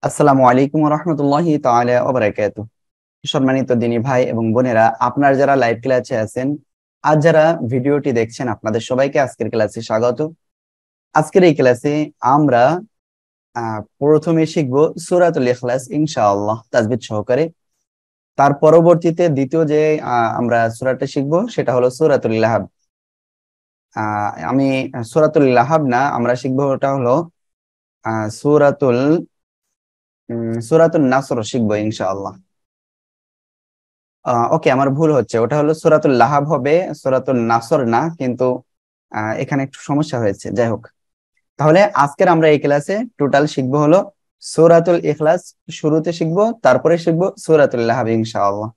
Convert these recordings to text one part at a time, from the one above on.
আসসালামু আলাইকুম ওয়া রাহমাতুল্লাহি তাআলা ওয়া বারাকাতুহু। সম্মানিত দিনী ভাই এবং বোনেরা, আপনারা যারা লাইভ ক্লাসে আছেন, আজ যারা ভিডিওটি দেখছেন, আপনাদের সবাইকে আজকের ক্লাসে স্বাগত। আজকের এই ক্লাসে আমরা প্রথমে শিখব সূরাতুল ইখলাস ইনশাআল্লাহ তাজবিদ সহকারে। তার পরবর্তীতে দ্বিতীয় যে আমরা সূরাটা শিখব সেটা হলো সূরাতুল লাহাব। আমি সূরাতুল লাহাব না, আমরা শিখব ওটা হলো সূরাতুল সূরাতুন নাসর শিখবো ইনশাআল্লাহ। ওকে, আমার ভুল হচ্ছে, ওটা হলো সূরাতুল লাহাব হবে, সূরাতুল নাসর না। কিন্তু এখানে একটু সমস্যা হয়েছে, যাই হোক। তাহলে আজকের আমরা এই ক্লাসে টোটাল শিখবো হলো সূরাতুল ইখলাস শুরুতে শিখবো, তারপরে শিখবো সূরাতুল লাহাব ইনশাআল্লাহ।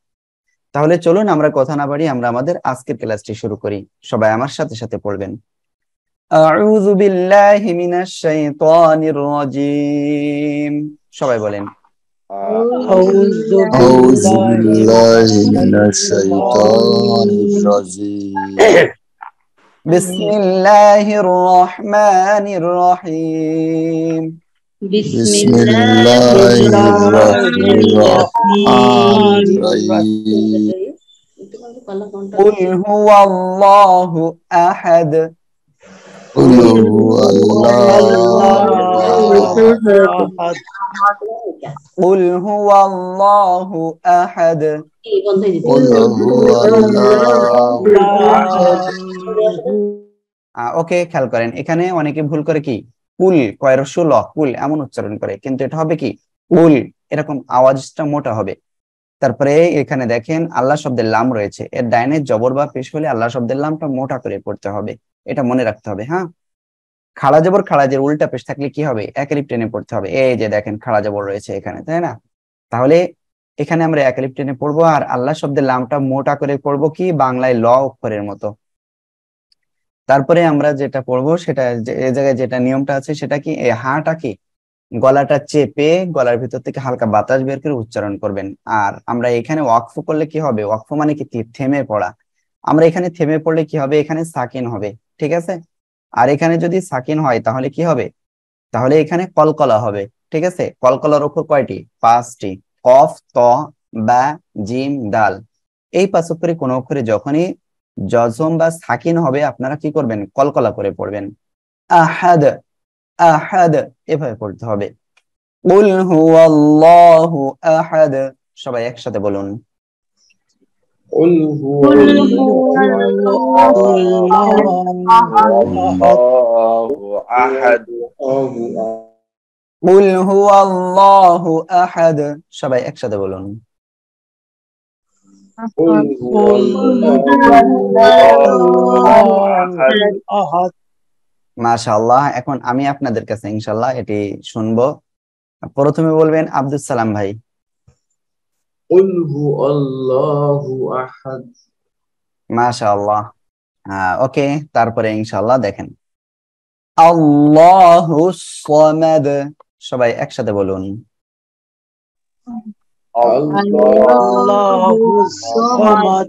তাহলে চলুন আমরা কথা না বাড়িয়ে আমরা আমাদের আজকের ক্লাসটি শুরু করি। সবাই আমার সাথে সাথে পড়বেন। আউযু বিল্লাহি মিনাশ শাইতানির রাজীম। সবাই বলেন أعوذ أعوذ بالله بالله من الشيطان الرجيم বিসমিল্লাহির রহমানির রহিম। بسم الله الرحمن الرحيم قل هو الله أحد قل هو الله أحد قل هو الله أحد قل هو الله ওকে, খেয়াল করেন এখানে অনেকে ভুল করে কি কুল কয়রসুল কুল এমন উচ্চারণ করে, কিন্তু এটা হবে কি কুল, এরকম আওয়াজটা মোটা হবে। তারপরে এখানে দেখেন আল্লাহ শব্দের লাম রয়েছে, এর ডাইনে জবর বা পেশ হলে আল্লাহ শব্দের লামটা মোটা করে পড়তে হবে, এটা মনে রাখতে হবে। হ্যাঁ, খাড়া জবর খাড়াজের উল্টা পেশ থাকলে কি হবে, এক এলিফ টেনে পড়তে হবে। এই যে দেখেন খাড়া জবর রয়েছে এখানে, তাই না? তাহলে এখানে আমরা এক এলিফ টেনে পড়বো, আর আল্লাহ শব্দের লামটা মোটা করে পড়বো কি বাংলায় ল অক্ষরের মতো। তারপরে আমরা যেটা পড়বো সেটা এই জায়গায় যেটা নিয়মটা আছে সেটা কি, এই হাটা কি গলাটা চেপে গলার ভিতর থেকে হালকা বাতাস বের করে উচ্চারণ করবেন। আর আমরা এখানে ওয়াকফ করলে কি হবে, ওয়াকফ মানে কি থেমে পড়া। আমরা এখানে থেমে পড়লে কি হবে, এখানে সাকিন হবে, ঠিক আছে? আর এখানে যদি সাকিন হয় তাহলে কি হবে, তাহলে এখানে কলকলা হবে, ঠিক আছে? কলকলার অক্ষর কয়টি? 5টি। কফ, ত, বা, জিম, দাল। এই 5 অক্ষরে কোন অক্ষরে যখনই জজম বা সাকিন হবে আপনারা কি করবেন, কলকলা করে পড়বেন। আহাদ, আহাদ এভাবে পড়তে হবে। কুল হুয়াল্লাহু আহাদ। সবাই একসাথে বলুন। قل هو الله أحد কুল হুয়াল্লাহু আহাদ। সবাই একসাথে বলুন। قل هو أحد মাশাআল্লাহ। এখন আমি আপনাদের কাছে ইনশাআল্লাহ এটি শুনবো। প্রথমে বলবেন আব্দুল সালাম ভাই। قل هو الله أحد মাশাআল্লাহ। ওকে, তারপরে ইনশাআল্লাহ দেখেন আল্লাহুস সামাদ। সবাই একসাথে বলুন। الله الصمد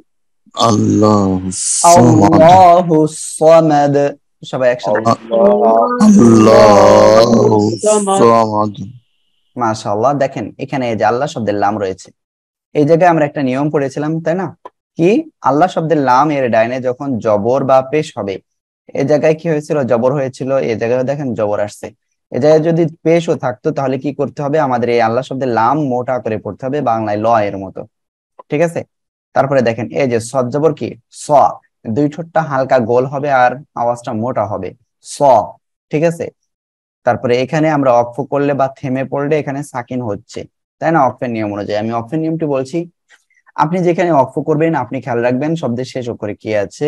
الله الصمد আল্লাহুস সামাদ। সবাই একসাথে বলুন। الله الصمد মাশাআল্লাহ। দেখেন এখানে এই যে আল্লাহ শব্দের লাম রয়েছে, এই জায়গায় আমরা একটা নিয়ম পড়েছিলাম, তাই না? কি, আল্লাহ শব্দের লাম এর ডাইনে যখন জবর বা পেশ হবে, এই জায়গায় কি হয়েছিল, জবর হয়েছিল, এই জায়গায় দেখেন জবর আসছে। এই জায়গায় যদি পেশও থাকতো তাহলে কি করতে হবে, আমাদের এই আল্লাহ শব্দের লাম মোটা করে পড়তে হবে বাংলায় ল এর মতো, ঠিক আছে? তারপরে দেখেন এই যে সদ জবর কি স, দুই ঠোঁটটা হালকা গোল হবে আর আওয়াজটা মোটা হবে স, ঠিক আছে? তারপরে এখানে আমরা অক্ফ করলে বা থেমে পড়লে এখানে সাকিন হচ্ছে, তাই না? অক্ফের নিয়ম অনুযায়ী আমি অক্ফের নিয়মটি বলছি। আপনি যেখানে অক্ফ করবেন আপনি খেয়াল রাখবেন শব্দের শেষ অক্ষরে কি আছে।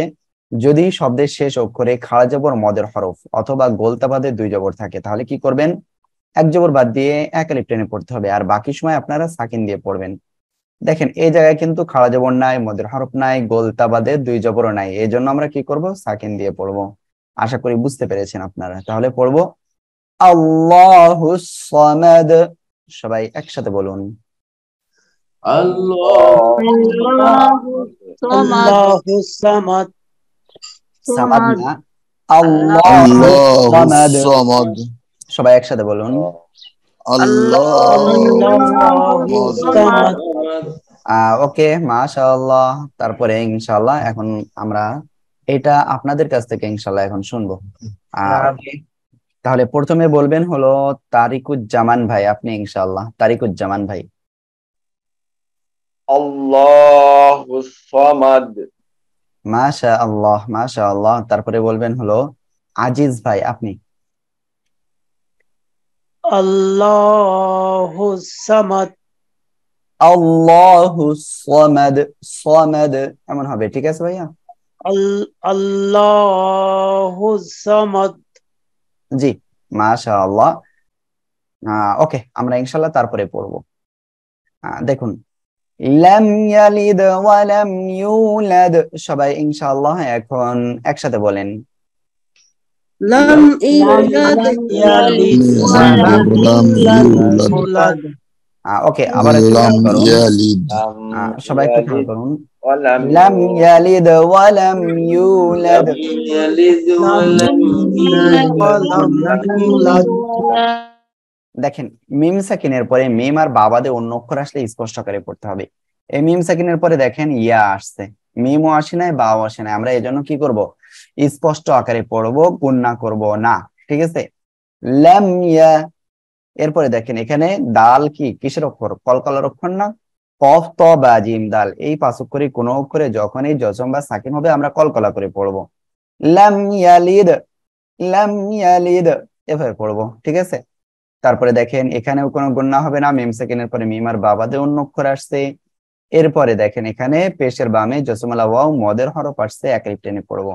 যদি শব্দের শেষ অক্ষরে খাড়া জবর মদের হরফ অথবা গোলতা বাদে 2 জবর থাকে তাহলে কি করবেন, 1 জবর বাদ দিয়ে এক আলিফ টেনে পড়তে হবে, আর বাকি সময় আপনারা সাকিন দিয়ে পড়বেন। দেখেন এই জায়গায় কিন্তু খাড়া জবর নাই, মদের হরফ নাই, গোলতা বাদে 2 জবরও নাই, এই জন্য আমরা কি করব, সাকিন দিয়ে পড়বো। আশা করি বুঝতে পেরেছেন আপনারা। তাহলে পড়বো আল্লাহুস সামাদ। সবাই একসাথে বলুন। الله الصمد সামাদ না, الله আল্লাহুস সামাদ। الصمد সবাই একসাথে বলুন। Allahu samad. ওকে, মাশাআল্লাহ। তারপরে ইনশাআল্লাহ এখন আমরা এটা আপনাদের কাছ থেকে ইনশাআল্লাহ এখন শুনবো। ওকে, তাহলে প্রথমে বলবেন হলো তারিকুজ্জামান ভাই, আপনি ইনশাআল্লাহ। তারিকুজ্জামান ভাই। Allahu samad. মাশাআল্লাহ, মাশাআল্লাহ। তারপরে বলবেন হলো আজিজ ভাই, আপনি। Allahu samad. আল্লাহু সামাদ, সামাদ এমন হবে, ঠিক আছে ভাইয়া? Allahu samad. জি, মাশাআল্লাহ। ওকে, আমরা ইনশাআল্লাহ তারপরে পড়বো। দেখুন, লাম ইয়ালিদ ওয়া লাম ইউলাদ, সবাই ইনশাআল্লাহ এখন একসাথে বলেন। لم يولد Yalid wa lam yulad. ওকে, আবার একটু খেয়াল Lam করুন। yalid. সবাই একটু খেয়াল করুন। Walam লাম ইয়ালিদ ওয়া লাম ইউলাদ। Yalid wa lam yulad. দেখেন, মিম সাকিনের পরে মিম আর বাবাদে অন্য অক্ষর আসলে স্পষ্ট করে পড়তে হবে। এই মিম সাকিনের পরে দেখেন ইয়া আসছে, মিমও আসে নাই, বাও আসে নাই, আমরা এই জন্য কি করব? স্পষ্ট আকারে পড়বো, গুণনা করব না, ঠিক আছে? লাম ইয়া। এরপরে দেখেন এখানে দাল কি কিসের অক্ষর? কলকলার অক্ষর না? কফ ত বা জিম দাল, এই পাঁচ অক্ষরে কোনো অক্ষরে যখনই জজম বা সাকিন হবে আমরা কলকলা করে পড়বো। লাম ইয়ালিদ, লাম ইয়ালিদ এভাবে পড়বো, ঠিক আছে? তারপরে দেখেন এখানেও কোনো গুণনা হবে না, মিম সেকেন্ডের পরে মিম আর বাবাদে অন্য অক্ষর আসছে। এরপরে দেখেন এখানে পেশের বামে জসমলা ওয়াও মদের হরফ আসছে, এক আলিফ টেনে পড়বো।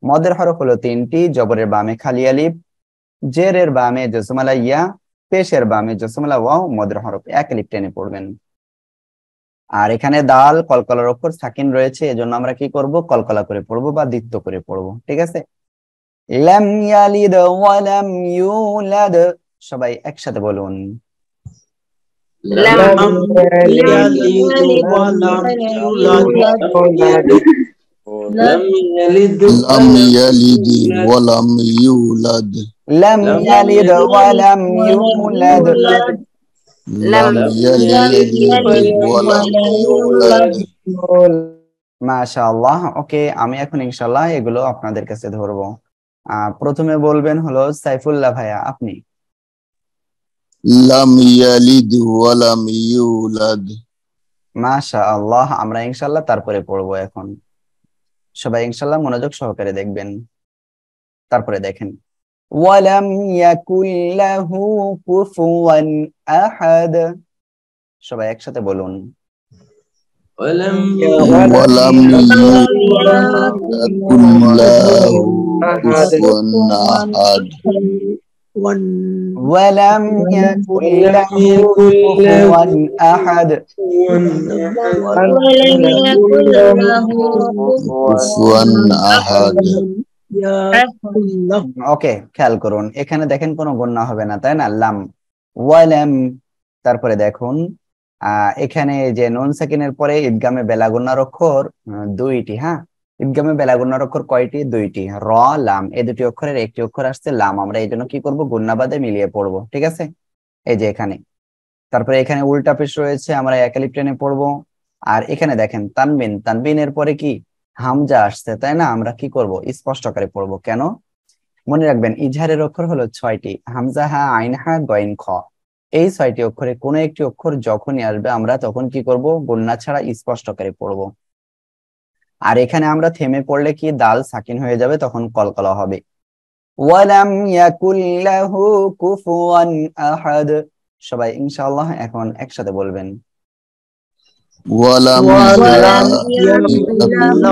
মদের হরফ হলো তিনটি, জবরের বামে খালি আলিফ, জেরের বামে জসমলা ইয়া, পেশের বামে জসমলা ওয়াও মদের হরফ, এক আলিফ টেনে পড়বেন। আর এখানে দাল কলকলার অক্ষর সাকিন রয়েছে, এজন্য আমরা কি করব? কলকলা করে পড়বো বা দ্বিত্ব করে পড়বো, ঠিক আছে? লাম ইয়ালিদ ওয়া লাম ইউলাদ, সবাই একসাথে বলুন। Lam yalid wa lam yulad. Lam yalid Lam yalid walam yulad. লাম ইয়ালিদ ওয়া লাম ইউলাদ। Lam yalid walam yulad. মাশাআল্লাহ। ওকে, আমি এখন ইনশাআল্লাহ এগুলো আপনাদের কাছে ধরবো। প্রথমে বলবেন হলো সাইফুল্লাহ ভাইয়া, আপনি। Lam yalid walam yulad. মাশাআল্লাহ, আমরা ইনশাআল্লাহ তারপরে পড়বো এখন। সবাই ইনশাআল্লাহ মনোযোগ সহকারে দেখবেন। তারপরে দেখেন ওয়ালাম ইয়াকুল লাহু কুফুয়ান আহাদ, সবাই একসাথে বলুন। walam Walam yakul lahu kufuwan ahad. ওয়ালাম ইয়াকুল লাহু কুফুয়ান আহাদ। Kufuwan ahad. ওকে, খেয়াল করুন এখানে দেখেন কোনো গুণনা হবে না, তাই না? লাম ওয়ালাম। তারপরে দেখুন এখানে যে নুন সাকিনের পরে ইদগামে বেলাগুন্নার অক্ষর দুইটি। হ্যাঁ, ইদগামে বেলাগুন্নার অক্ষর কয়টি? দুইটি, র লাম, এই দুটি অক্ষরের একটি অক্ষর আসছে লাম, আমরা এই জন্য কি করব? গুণনা বাদে মিলিয়ে পড়বো, ঠিক আছে? এই যে এখানে, তারপরে এখানে উল্টা পেশ রয়েছে, আমরা এক আলিফ টেনে পড়বো। আর এখানে দেখেন তানবিন, তানবিনের পরে কি হামজা আসছে, তাই না? আমরা কি করব? স্পষ্ট করে পড়বো। কেন? মনে রাখবেন ইজহারের অক্ষর হলো 6টি, হামজা হা আইন হা গইন খ, এই 6টি অক্ষরে কোনো একটি অক্ষর যখনই আসবে আমরা তখন কি করব? গুণনা ছাড়া স্পষ্ট করে পড়বো। আর এখানে আমরা থেমে পড়লে কি দাল সাকিন হয়ে যাবে, তখন কলকলা হবে। ওয়ালাম ইয়াকুল লাহু কুফুয়ান আহাদ, সবাই ইনশাআল্লাহ এখন একসাথে বলবেন। Walam yakul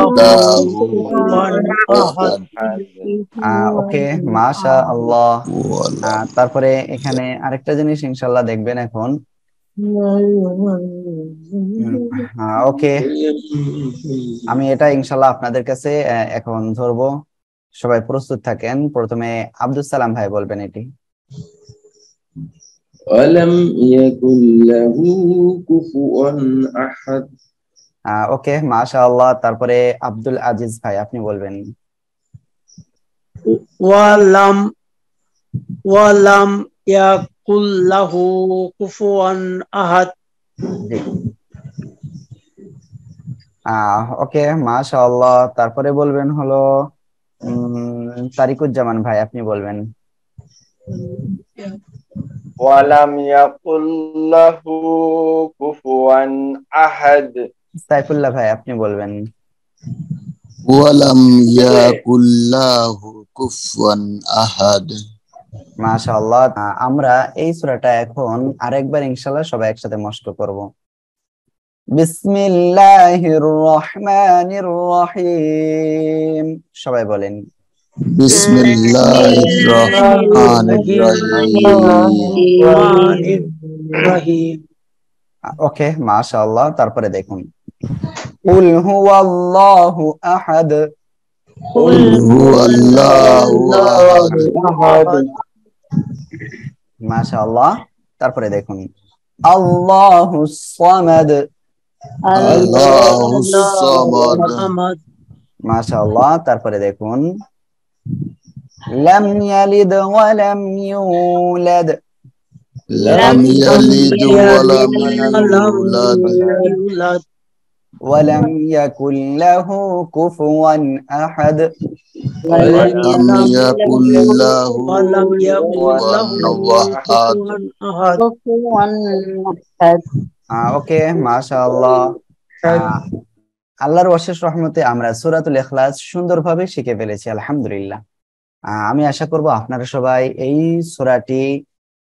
lahu kufuwan ahad. ওকে, মাশাআল্লাহ। Walam তারপরে এখানে আরেকটা জিনিস ইনশাআল্লাহ দেখবেন এখন। ওকে, আমি এটা ইনশাআল্লাহ আপনাদের কাছে এখন ধরবো। সবাই প্রস্তুত থাকেন। প্রথমে আব্দুল সালাম ভাই বলবেন এটি। walam yakul lahu kufuwan ahad. ওকে, মাশাআল্লাহ। তারপরে আব্দুল আজিজ ভাই, আপনি বলবেন। Walam ইয়াকুল্লাহু কুফুয়ান আহাদ। জি। ওকে, মাশাআল্লাহ। তারপরে বলবেন হলো তারিকুজ্জামান ভাই, আপনি বলবেন। ওয়ালাম ইয়াকুল লাহু কুফুয়ান আহাদ। সাইফুল্লাহ ভাই, আপনি বলবেন। ওয়ালাম ইয়াকুল্লাহু কুফুয়ান আহাদ। মাশাআল্লাহ। আমরা এই সূরাটা এখন আরেকবার ইনশাআল্লাহ সবাই একসাথে মস্ত করব। বিসমিল্লাহির রহমানির রহিম, সবাই বলেন। বিসমিল্লাহির রহমানির রহিম। ওকে, মাশাআল্লাহ। তারপরে দেখুন, কুল হুয়াল্লাহু আহাদ। কুল হুয়াল্লাহু আহাদ। মাশাআল্লাহ। তারপরে দেখুন, আল্লাহুস সামাদ। আল্লাহুস সামাদ। মাশাআল্লাহ। তারপরে দেখুন, লাম ইয়ালিদ ওয়া লাম ইউলাদ। লাম ইয়ালিদ ওয়া লাম ইউলাদ। ওয়া লাম ইয়াকুল লাহু কুফুয়ান আহাদ। ওয়ালাম ইয়াকুল লাহু কুফুয়ান আহাদ। ওকে, মাশাআল্লাহ। আল্লাহর অশেষ রহমতে আমরা সূরাতুল ইখলাস সুন্দরভাবে শিখে ফেলেছি, আলহামদুলিল্লাহ। আমি আশা করব আপনারা সবাই এই সূরাটি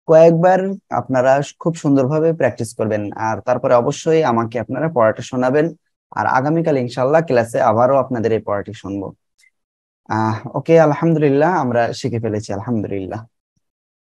কয়েকবার আপনারা খুব সুন্দরভাবে প্র্যাকটিস করবেন, আর তারপরে অবশ্যই আমাকে আপনারা পড়াটা শোনাবেন। আর আগামীকাল ইনশাআল্লাহ ক্লাসে আবারও আপনাদের এই পড়াটি শুনবো। ওকে, আলহামদুলিল্লাহ, আমরা শিখে ফেলেছি, আলহামদুলিল্লাহ।